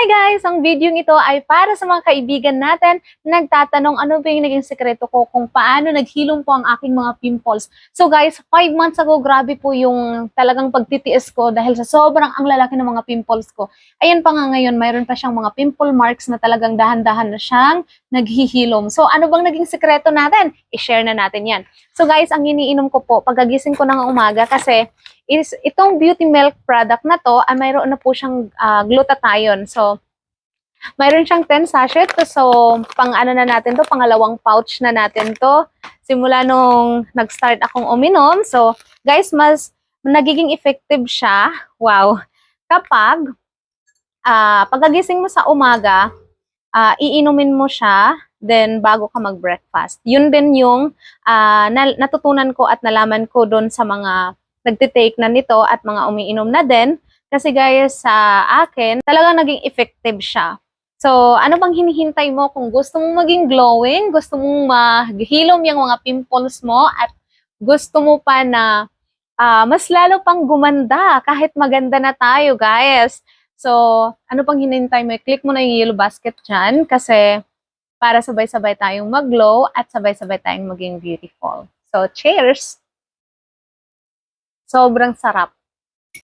Hi guys! Ang video ito ay para sa mga kaibigan natin na nagtatanong ano ba yung naging sekreto ko kung paano naghilom po ang aking mga pimples. So guys, 5 months ago, grabe po yung talagang pagtitiis ko dahil sa sobrang ang lalaki ng mga pimples ko. Ayan pa nga ngayon, mayroon pa siyang mga pimple marks na talagang dahan-dahan na siyang naghihilom. So ano bang naging sekreto natin? I-share na natin yan. So guys, ang iniinom ko po, pagkagising ko ng umaga kasi is itong beauty milk product na to, mayroon na po siyang glutathione. So, mayroon siyang 10 sachet. So, pang ano na natin to, pangalawang pouch na natin to. Simula nung nag-start akong uminom. So, guys, mas nagiging effective siya. Wow. Kapag pagkagising mo sa umaga, iinumin mo siya, then bago ka mag-breakfast. Yun din yung natutunan ko at nalaman ko doon sa mga nagtitake na nito at mga umiinom na din. Kasi guys, sa akin, talagang naging effective siya. So, ano bang hinihintay mo kung gusto mong maging glowing, gusto mong maghilom yung mga pimples mo, at gusto mo pa na mas lalo pang gumanda kahit maganda na tayo, guys. So, ano pang hinihintay mo? I-click mo na yung yellow basket dyan kasi para sabay-sabay tayong mag-glow at sabay-sabay tayong maging beautiful. So, cheers! Sobrang sarap.